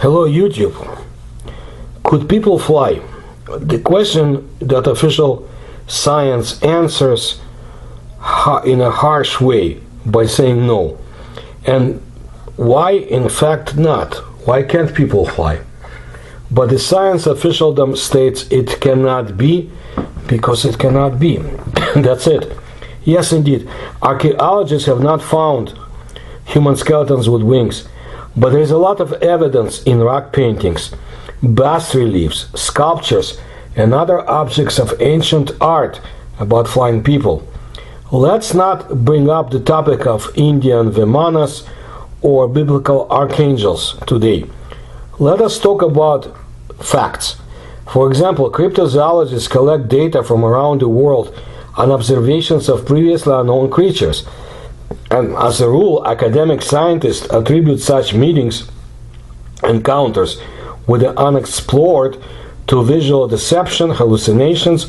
Hello YouTube. Could people fly? The question that official science answers in a harsh way by saying no. And why in fact not? Why can't people fly? But the science officialdom states it cannot be because it cannot be. That's it. Yes, indeed. Archaeologists have not found human skeletons with wings, but there is a lot of evidence in rock paintings, bas reliefs, sculptures, and other objects of ancient art about flying people. Let's not bring up the topic of Indian Vimanas or biblical archangels today. Let us talk about facts. For example, cryptozoologists collect data from around the world on observations of previously unknown creatures. And as a rule, academic scientists attribute such meetings, encounters with the unexplored to visual deception, hallucinations,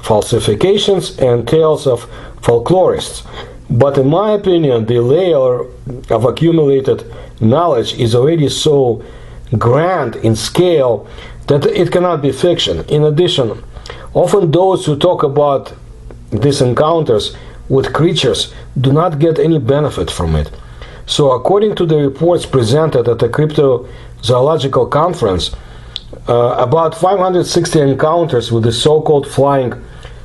falsifications, and tales of folklorists. But in my opinion, the layer of accumulated knowledge is already so grand in scale that it cannot be fiction. In addition, often those who talk about these encounters with creatures do not get any benefit from it. So according to the reports presented at the cryptozoological conference, about 560 encounters with the so-called flying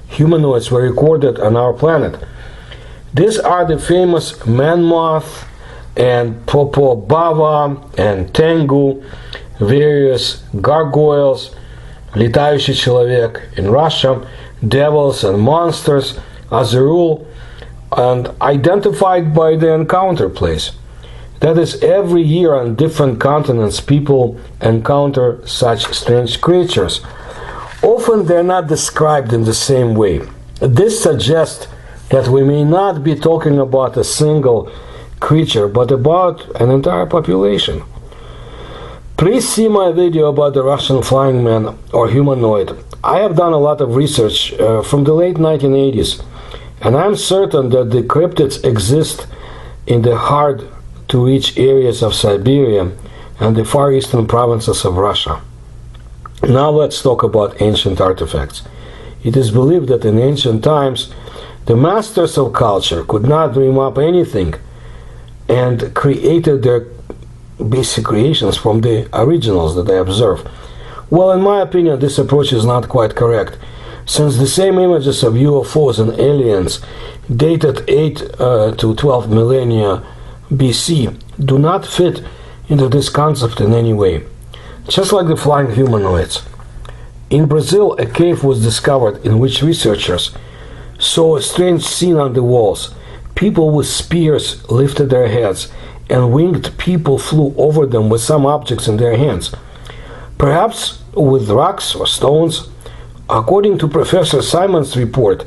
humanoids were recorded on our planet. These are the famous man-moth and Popobava and Tengu, various gargoyles, летающий человек in Russia, devils and monsters, as a rule, and identified by the encounter place. That is, every year on different continents people encounter such strange creatures. Often they are not described in the same way. This suggests that we may not be talking about a single creature, but about an entire population. Please see my video about the Russian flying man or humanoid. I have done a lot of research from the late 1980s, and I'm certain that the cryptids exist in the hard-to-reach areas of Siberia and the far eastern provinces of Russia. Now let's talk about ancient artifacts. It is believed that in ancient times, the masters of culture could not dream up anything and created their basic creations from the originals that they observe. Well, in my opinion, this approach is not quite correct, since the same images of UFOs and aliens dated 8 to 12 millennia BC do not fit into this concept in any way, just like the flying humanoids. In Brazil, a cave was discovered in which researchers saw a strange scene on the walls. People with spears lifted their heads, and winged people flew over them with some objects in their hands, perhaps with rocks or stones. According to Professor Simon's report,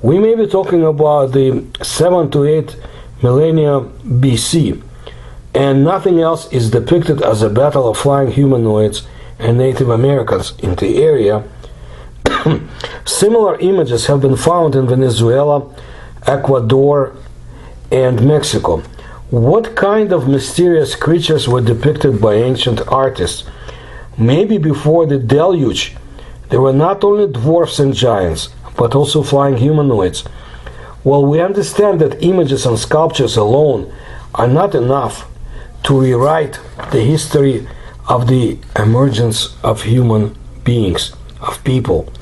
we may be talking about the 7 to 8 millennia BC, and nothing else is depicted as a battle of flying humanoids and Native Americans in the area. Similar images have been found in Venezuela, Ecuador, and Mexico. What kind of mysterious creatures were depicted by ancient artists? Maybe before the deluge, there were not only dwarfs and giants, but also flying humanoids. Well, we understand that images and sculptures alone are not enough to rewrite the history of the emergence of human beings, of people.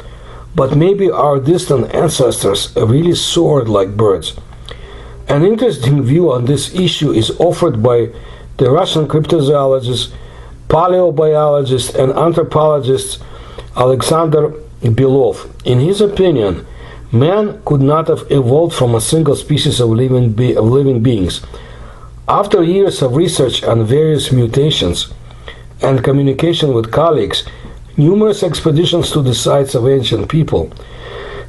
But maybe our distant ancestors really soared like birds. An interesting view on this issue is offered by the Russian cryptozoologist, paleobiologist, and anthropologist Alexander Belov. In his opinion, man could not have evolved from a single species of living beings. After years of research on various mutations and communication with colleagues, numerous expeditions to the sites of ancient people,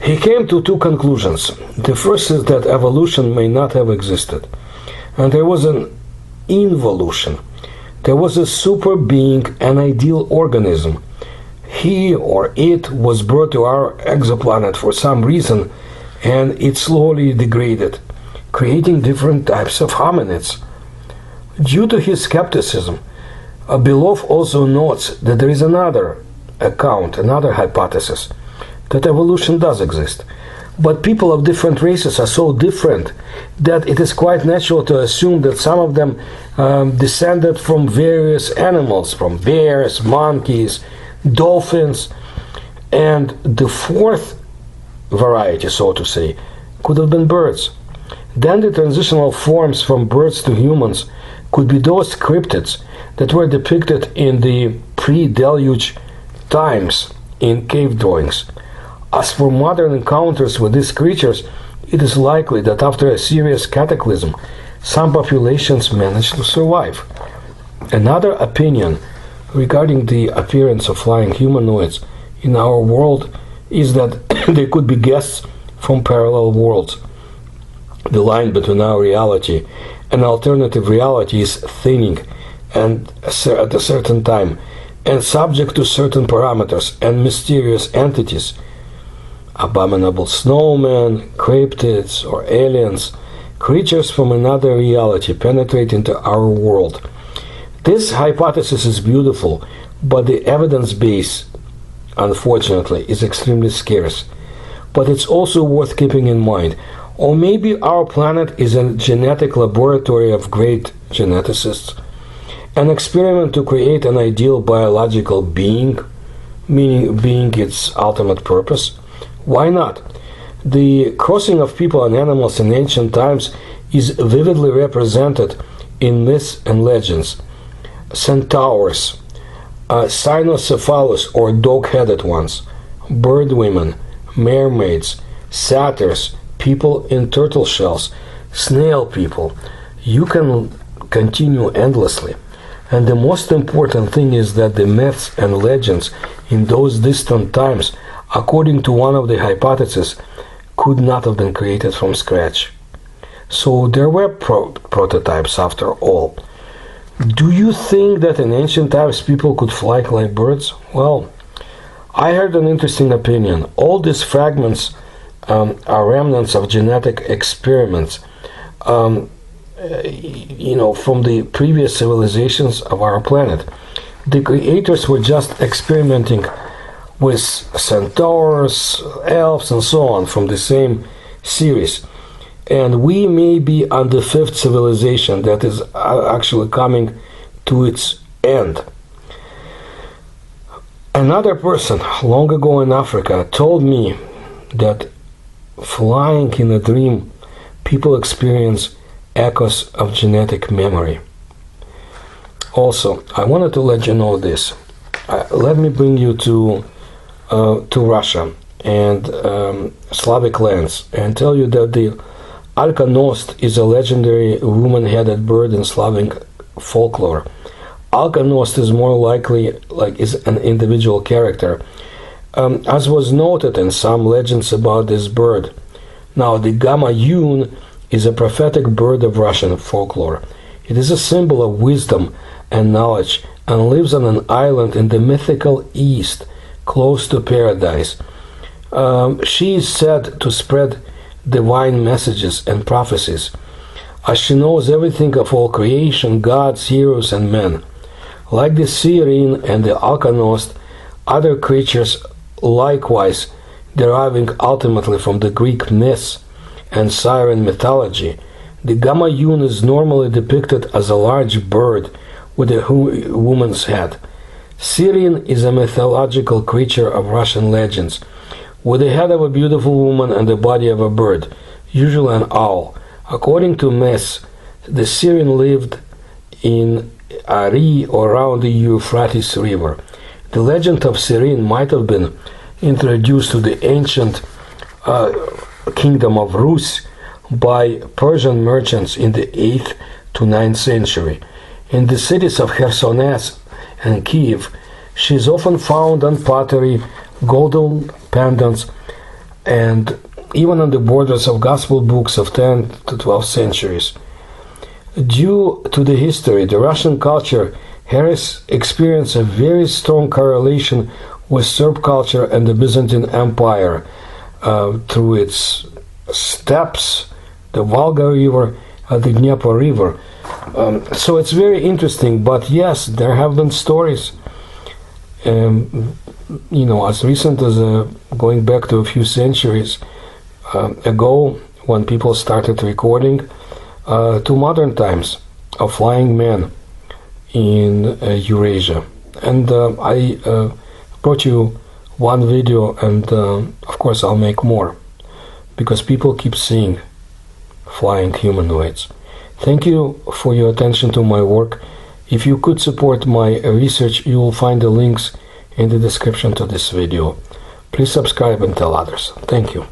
he came to two conclusions. The first is that evolution may not have existed, and there was an involution. There was a super being, an ideal organism. He or it was brought to our exoplanet for some reason, and it slowly degraded, creating different types of hominids. Due to his skepticism, Belov also notes that there is another account, another hypothesis, that evolution does exist. But people of different races are so different that it is quite natural to assume that some of them descended from various animals, from bears, monkeys, dolphins, and the fourth variety, so to say, could have been birds. Then the transitional forms from birds to humans could be those cryptids that were depicted in the pre-deluge times in cave drawings. As for modern encounters with these creatures, it is likely that after a serious cataclysm, some populations managed to survive. Another opinion regarding the appearance of flying humanoids in our world is that they could be guests from parallel worlds. The line between our reality and alternative reality is thinning and at a certain time, and subject to certain parameters and mysterious entities, abominable snowmen, cryptids, or aliens, creatures from another reality penetrate into our world. This hypothesis is beautiful, but the evidence base, unfortunately, is extremely scarce. But it's also worth keeping in mind. Or maybe our planet is a genetic laboratory of great geneticists, an experiment to create an ideal biological being, meaning being its ultimate purpose. Why not? The crossing of people and animals in ancient times is vividly represented in myths and legends. Centaurs, cynocephalus or dog-headed ones, bird women, mermaids, satyrs, people in turtle shells, snail people. You can continue endlessly. And the most important thing is that the myths and legends in those distant times, according to one of the hypotheses, could not have been created from scratch. So there were prototypes after all. Do you think that in ancient times people could fly like birds? Well, I heard an interesting opinion. All these fragments are remnants of genetic experiments, from the previous civilizations of our planet. The creators were just experimenting with centaurs, elves, and so on from the same series. And we may be on the fifth civilization that is actually coming to its end. Another person long ago in Africa told me that flying in a dream, people experience echoes of genetic memory. Also, I wanted to let you know this. Let me bring you to Russia and Slavic lands and tell you that the alkanost is a legendary woman-headed bird in Slavic folklore. Alkanost is more likely is an individual character, as was noted in some legends about this bird. Now, the Gama-yun is a prophetic bird of Russian folklore. It is a symbol of wisdom and knowledge and lives on an island in the mythical east, close to paradise. She is said to spread divine messages and prophecies, as she knows everything of all creation, gods, heroes, and men. Like the siren and the alkanost, other creatures likewise deriving ultimately from the Greek myths and siren mythology, the Gama-yun is normally depicted as a large bird with a woman's head. Siren is a mythological creature of Russian legends, with the head of a beautiful woman and the body of a bird, usually an owl. According to myths, the siren lived in Ari or around the Euphrates River. The legend of Siren might have been introduced to the ancient kingdom of Rus by Persian merchants in the 8th to 9th century. In the cities of Khersones and Kiev, she is often found on pottery, golden pendants, and even on the borders of gospel books of 10th to 12th centuries. Due to the history, the Russian culture has experienced a very strong correlation with Serb culture and the Byzantine Empire through its steppes, the Volga River, the Dnieper River. So it's very interesting, but yes, there have been stories, as recent as going back to a few centuries ago, when people started recording, to modern times of flying men in Eurasia. And I brought you one video, and of course I'll make more, because people keep seeing flying humanoids. Thank you for your attention to my work. If you could support my research, you will find the links in the description to this video. Please subscribe and tell others. Thank you.